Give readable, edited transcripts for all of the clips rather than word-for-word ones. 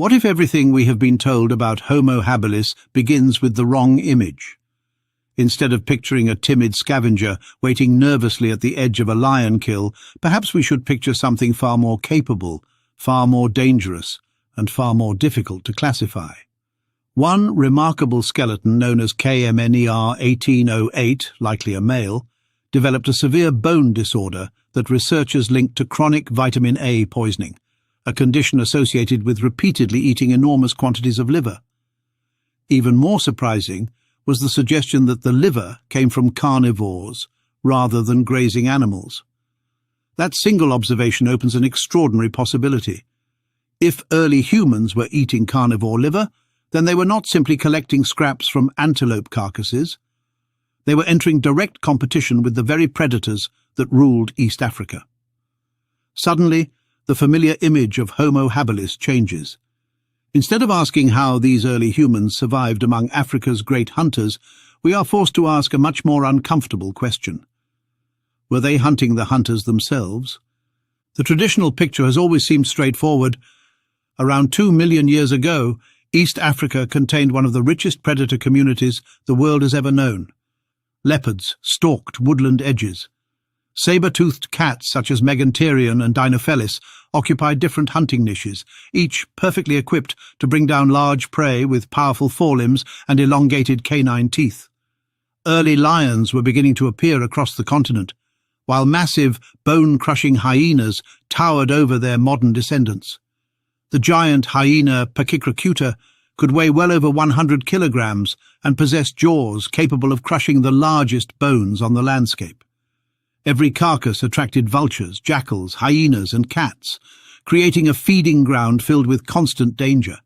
What if everything we have been told about Homo habilis begins with the wrong image? Instead of picturing a timid scavenger waiting nervously at the edge of a lion kill, perhaps we should picture something far more capable, far more dangerous, and far more difficult to classify. One remarkable skeleton known as KMNER 1808, likely a male, developed a severe bone disorder that researchers linked to chronic vitamin A poisoning, a condition associated with repeatedly eating enormous quantities of liver. Even more surprising was the suggestion that the liver came from carnivores rather than grazing animals. That single observation opens an extraordinary possibility. If early humans were eating carnivore liver, then they were not simply collecting scraps from antelope carcasses. They were entering direct competition with the very predators that ruled East Africa. Suddenly, the familiar image of Homo habilis changes. Instead of asking how these early humans survived among Africa's great hunters, we are forced to ask a much more uncomfortable question. Were they hunting the hunters themselves? The traditional picture has always seemed straightforward. Around 2 million years ago, East Africa contained one of the richest predator communities the world has ever known. Leopards stalked woodland edges. Saber-toothed cats such as Meganterion and Dinophelis occupied different hunting niches, each perfectly equipped to bring down large prey with powerful forelimbs and elongated canine teeth. Early lions were beginning to appear across the continent, while massive, bone-crushing hyenas towered over their modern descendants. The giant hyena Pachycrocuta could weigh well over 100 kilograms and possessed jaws capable of crushing the largest bones on the landscape. Every carcass attracted vultures, jackals, hyenas, and cats, creating a feeding ground filled with constant danger.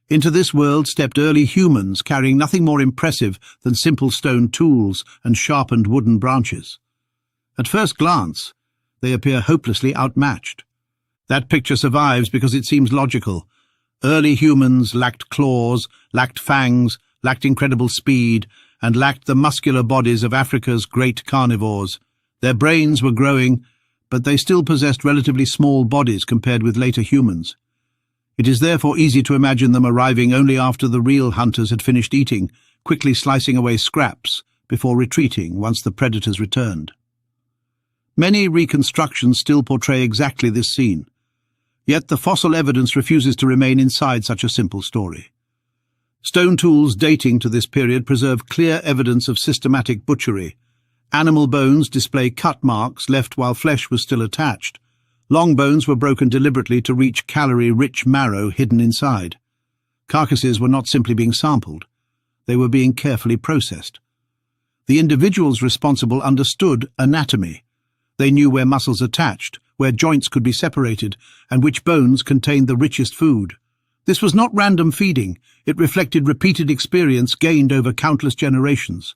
Into this world stepped early humans carrying nothing more impressive than simple stone tools and sharpened wooden branches. At first glance, they appear hopelessly outmatched. That picture survives because it seems logical. Early humans lacked claws, lacked fangs, lacked incredible speed, and lacked the muscular bodies of Africa's great carnivores. Their brains were growing, but they still possessed relatively small bodies compared with later humans. It is therefore easy to imagine them arriving only after the real hunters had finished eating, quickly slicing away scraps before retreating once the predators returned. Many reconstructions still portray exactly this scene, yet the fossil evidence refuses to remain inside such a simple story. Stone tools dating to this period preserve clear evidence of systematic butchery. Animal bones display cut marks left while flesh was still attached. Long bones were broken deliberately to reach calorie-rich marrow hidden inside. Carcasses were not simply being sampled. They were being carefully processed. The individuals responsible understood anatomy. They knew where muscles attached, where joints could be separated, and which bones contained the richest food. This was not random feeding. It reflected repeated experience gained over countless generations.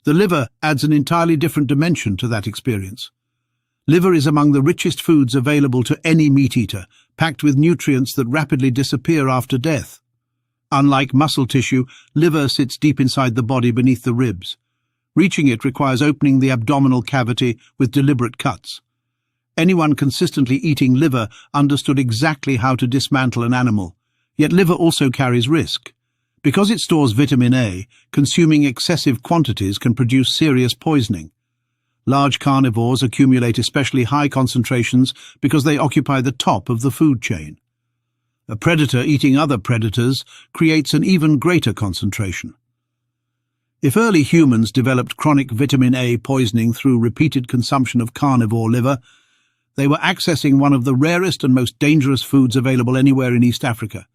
The liver adds an entirely different dimension to that experience. Liver is among the richest foods available to any meat-eater, packed with nutrients that rapidly disappear after death. Unlike muscle tissue, liver sits deep inside the body beneath the ribs. Reaching it requires opening the abdominal cavity with deliberate cuts. Anyone consistently eating liver understood exactly how to dismantle an animal, yet liver also carries risk. Because it stores vitamin A, consuming excessive quantities can produce serious poisoning. Large carnivores accumulate especially high concentrations because they occupy the top of the food chain. A predator eating other predators creates an even greater concentration. If early humans developed chronic vitamin A poisoning through repeated consumption of carnivore liver, they were accessing one of the rarest and most dangerous foods available anywhere in East Africa.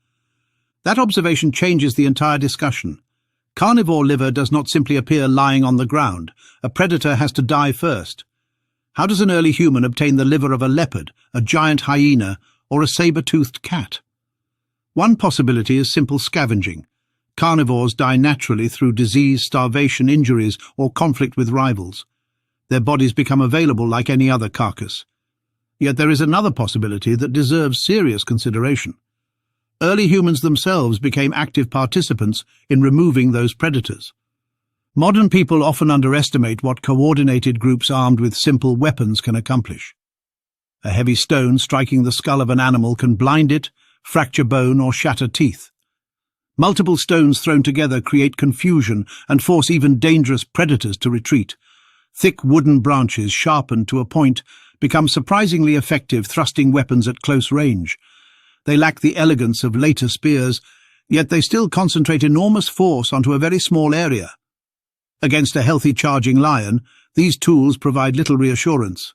That observation changes the entire discussion. Carnivore liver does not simply appear lying on the ground. A predator has to die first. How does an early human obtain the liver of a leopard, a giant hyena, or a saber-toothed cat? One possibility is simple scavenging. Carnivores die naturally through disease, starvation, injuries, or conflict with rivals. Their bodies become available like any other carcass. Yet there is another possibility that deserves serious consideration. Early humans themselves became active participants in removing those predators. Modern people often underestimate what coordinated groups armed with simple weapons can accomplish. A heavy stone striking the skull of an animal can blind it, fracture bone or shatter teeth. Multiple stones thrown together create confusion and force even dangerous predators to retreat. Thick wooden branches, sharpened to a point, become surprisingly effective thrusting weapons at close range. They lack the elegance of later spears, yet they still concentrate enormous force onto a very small area. Against a healthy charging lion, these tools provide little reassurance.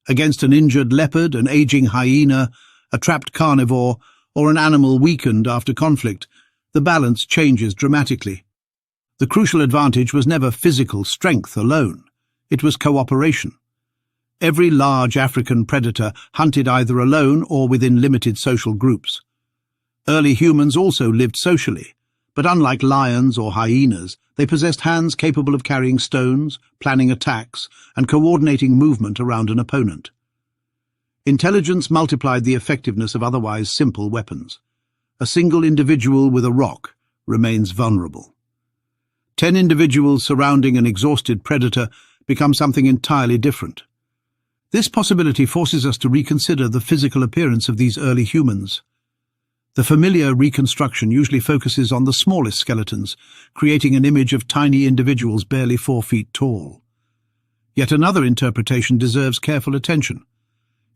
Against an injured leopard, an aging hyena, a trapped carnivore, or an animal weakened after conflict, the balance changes dramatically. The crucial advantage was never physical strength alone. It was cooperation. Every large African predator hunted either alone or within limited social groups. Early humans also lived socially, but unlike lions or hyenas, they possessed hands capable of carrying stones, planning attacks, and coordinating movement around an opponent. Intelligence multiplied the effectiveness of otherwise simple weapons. A single individual with a rock remains vulnerable. 10 individuals surrounding an exhausted predator become something entirely different. This possibility forces us to reconsider the physical appearance of these early humans. The familiar reconstruction usually focuses on the smallest skeletons, creating an image of tiny individuals barely 4 feet tall. Yet another interpretation deserves careful attention.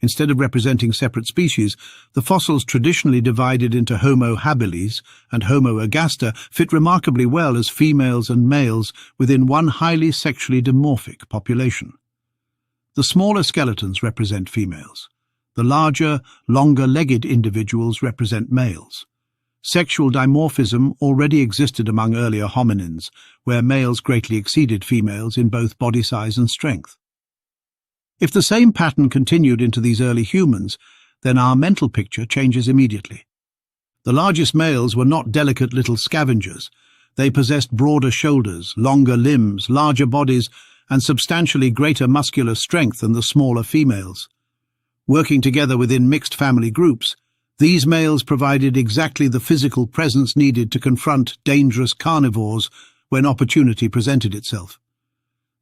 Instead of representing separate species, the fossils traditionally divided into Homo habilis and Homo ergaster fit remarkably well as females and males within one highly sexually dimorphic population. The smaller skeletons represent females. The larger, longer-legged individuals represent males. Sexual dimorphism already existed among earlier hominins, where males greatly exceeded females in both body size and strength. If the same pattern continued into these early humans, then our mental picture changes immediately. The largest males were not delicate little scavengers. They possessed broader shoulders, longer limbs, larger bodies, and substantially greater muscular strength than the smaller females. Working together within mixed family groups, these males provided exactly the physical presence needed to confront dangerous carnivores when opportunity presented itself.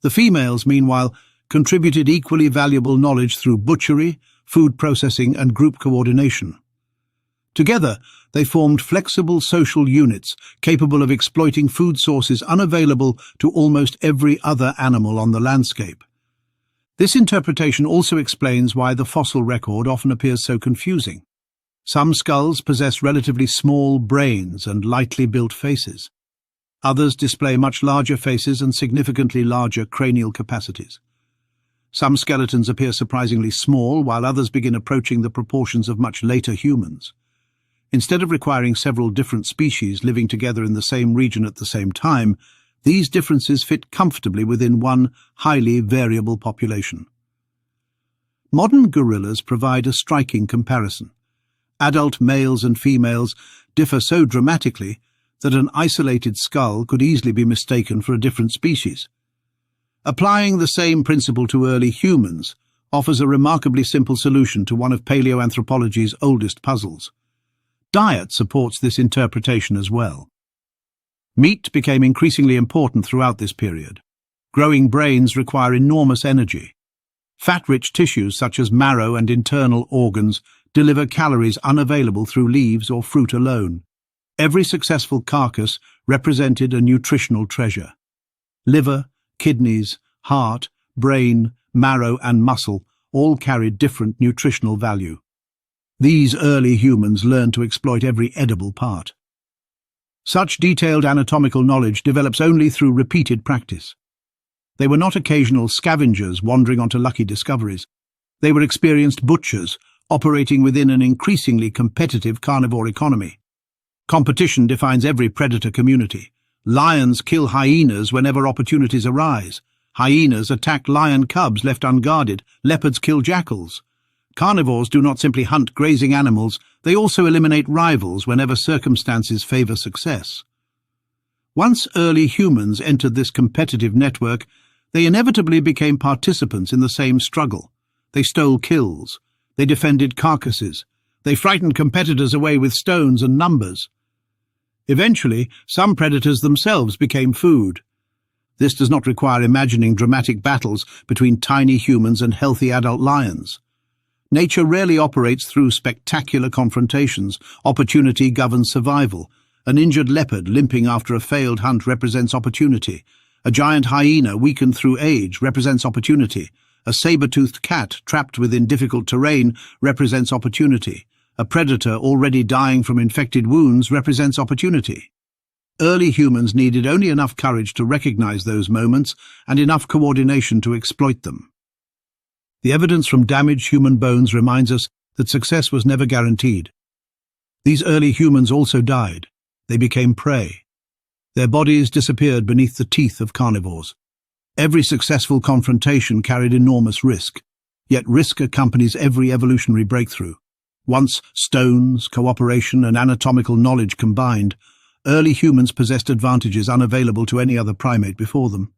The females, meanwhile, contributed equally valuable knowledge through butchery, food processing, and group coordination. Together, they formed flexible social units capable of exploiting food sources unavailable to almost every other animal on the landscape. This interpretation also explains why the fossil record often appears so confusing. Some skulls possess relatively small brains and lightly built faces. Others display much larger faces and significantly larger cranial capacities. Some skeletons appear surprisingly small, while others begin approaching the proportions of much later humans. Instead of requiring several different species living together in the same region at the same time, these differences fit comfortably within one highly variable population. Modern gorillas provide a striking comparison. Adult males and females differ so dramatically that an isolated skull could easily be mistaken for a different species. Applying the same principle to early humans offers a remarkably simple solution to one of paleoanthropology's oldest puzzles. Diet supports this interpretation as well. Meat became increasingly important throughout this period. Growing brains require enormous energy. Fat-rich tissues such as marrow and internal organs deliver calories unavailable through leaves or fruit alone. Every successful carcass represented a nutritional treasure. Liver, kidneys, heart, brain, marrow, and muscle all carried different nutritional value. These early humans learned to exploit every edible part. Such detailed anatomical knowledge develops only through repeated practice. They were not occasional scavengers wandering onto lucky discoveries. They were experienced butchers operating within an increasingly competitive carnivore economy. Competition defines every predator community. Lions kill hyenas whenever opportunities arise. Hyenas attack lion cubs left unguarded. Leopards kill jackals. Carnivores do not simply hunt grazing animals, they also eliminate rivals whenever circumstances favor success. Once early humans entered this competitive network, they inevitably became participants in the same struggle. They stole kills. They defended carcasses. They frightened competitors away with stones and numbers. Eventually, some predators themselves became food. This does not require imagining dramatic battles between tiny humans and healthy adult lions. Nature rarely operates through spectacular confrontations. Opportunity governs survival. An injured leopard limping after a failed hunt represents opportunity. A giant hyena weakened through age represents opportunity. A saber-toothed cat trapped within difficult terrain represents opportunity. A predator already dying from infected wounds represents opportunity. Early humans needed only enough courage to recognize those moments and enough coordination to exploit them. The evidence from damaged human bones reminds us that success was never guaranteed. These early humans also died. They became prey. Their bodies disappeared beneath the teeth of carnivores. Every successful confrontation carried enormous risk, yet risk accompanies every evolutionary breakthrough. Once stones, cooperation, and anatomical knowledge combined, early humans possessed advantages unavailable to any other primate before them.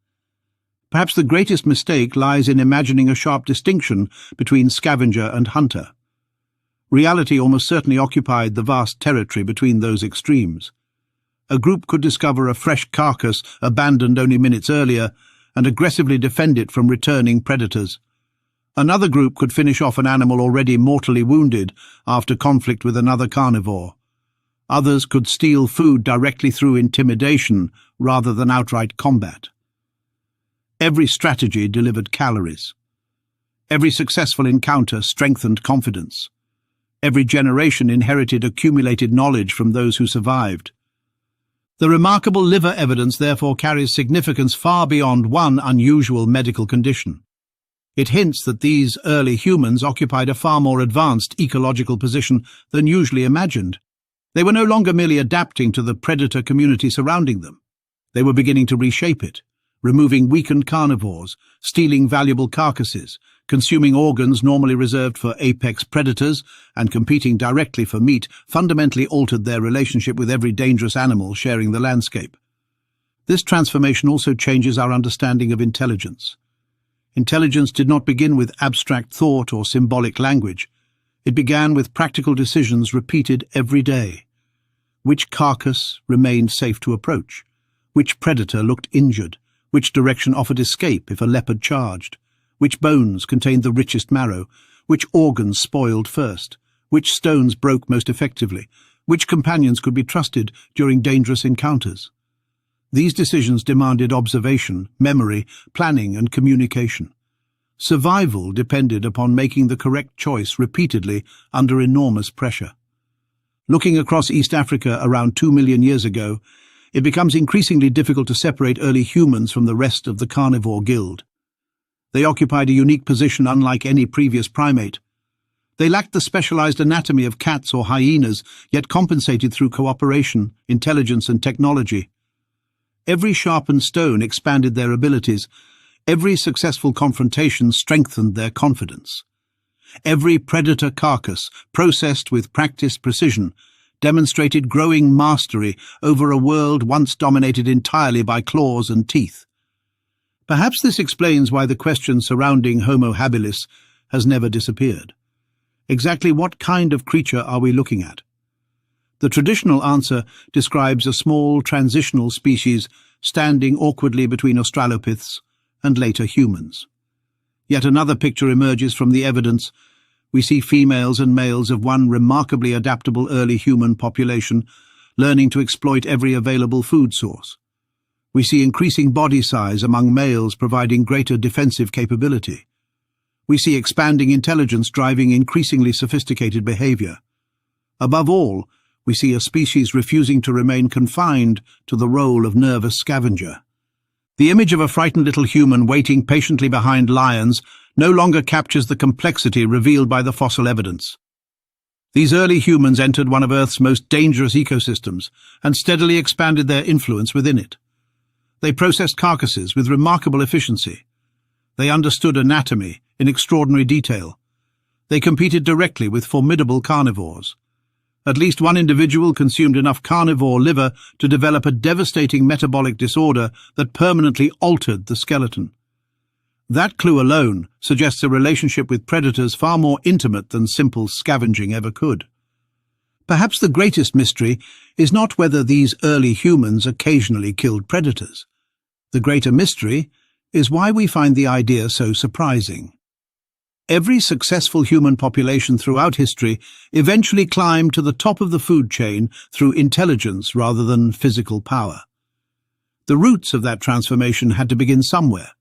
Perhaps the greatest mistake lies in imagining a sharp distinction between scavenger and hunter. Reality almost certainly occupied the vast territory between those extremes. A group could discover a fresh carcass abandoned only minutes earlier and aggressively defend it from returning predators. Another group could finish off an animal already mortally wounded after conflict with another carnivore. Others could steal food directly through intimidation rather than outright combat. Every strategy delivered calories. Every successful encounter strengthened confidence. Every generation inherited accumulated knowledge from those who survived. The remarkable liver evidence therefore carries significance far beyond one unusual medical condition. It hints that these early humans occupied a far more advanced ecological position than usually imagined. They were no longer merely adapting to the predator community surrounding them. They were beginning to reshape it, removing weakened carnivores, stealing valuable carcasses, consuming organs normally reserved for apex predators, and competing directly for meat fundamentally altered their relationship with every dangerous animal sharing the landscape. This transformation also changes our understanding of intelligence. Intelligence did not begin with abstract thought or symbolic language. It began with practical decisions repeated every day. Which carcass remained safe to approach? Which predator looked injured? Which direction offered escape if a leopard charged? Which bones contained the richest marrow? Which organs spoiled first? Which stones broke most effectively? Which companions could be trusted during dangerous encounters? These decisions demanded observation, memory, planning, and communication. Survival depended upon making the correct choice repeatedly under enormous pressure. Looking across East Africa around 2 million years ago, it becomes increasingly difficult to separate early humans from the rest of the carnivore guild. They occupied a unique position unlike any previous primate. They lacked the specialized anatomy of cats or hyenas, yet compensated through cooperation, intelligence, and technology. Every sharpened stone expanded their abilities. Every successful confrontation strengthened their confidence. Every predator carcass, processed with practiced precision, demonstrated growing mastery over a world once dominated entirely by claws and teeth. Perhaps this explains why the question surrounding Homo habilis has never disappeared. Exactly what kind of creature are we looking at? The traditional answer describes a small transitional species standing awkwardly between Australopiths and later humans. Yet another picture emerges from the evidence. We see females and males of one remarkably adaptable early human population learning to exploit every available food source. We see increasing body size among males providing greater defensive capability. We see expanding intelligence driving increasingly sophisticated behavior. Above all, we see a species refusing to remain confined to the role of nervous scavenger. The image of a frightened little human waiting patiently behind lions no longer captures the complexity revealed by the fossil evidence. These early humans entered one of Earth's most dangerous ecosystems and steadily expanded their influence within it. They processed carcasses with remarkable efficiency. They understood anatomy in extraordinary detail. They competed directly with formidable carnivores. At least one individual consumed enough carnivore liver to develop a devastating metabolic disorder that permanently altered the skeleton. That clue alone suggests a relationship with predators far more intimate than simple scavenging ever could. Perhaps the greatest mystery is not whether these early humans occasionally killed predators. The greater mystery is why we find the idea so surprising. every successful human population throughout history eventually climbed to the top of the food chain through intelligence rather than physical power. The roots of that transformation had to begin somewhere.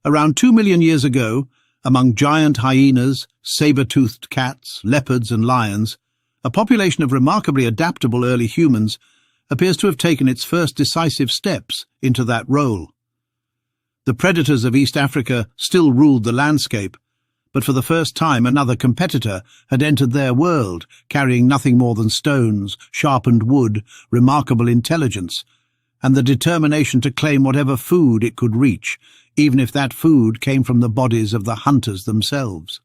Around 2 million years ago, among giant hyenas, saber-toothed cats, leopards and lions, a population of remarkably adaptable early humans appears to have taken its first decisive steps into that role. The predators of East Africa still ruled the landscape, but for the first time another competitor had entered their world, carrying nothing more than stones, sharpened wood, remarkable intelligence, and the determination to claim whatever food it could reach, even if that food came from the bodies of the hunters themselves.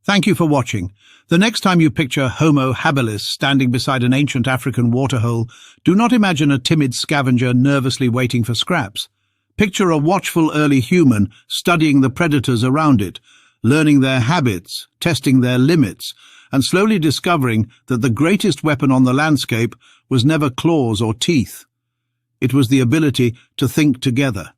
Thank you for watching. The next time you picture Homo habilis standing beside an ancient African waterhole, do not imagine a timid scavenger nervously waiting for scraps. Picture a watchful early human studying the predators around it, learning their habits, testing their limits, and slowly discovering that the greatest weapon on the landscape was never claws or teeth. It was the ability to think together.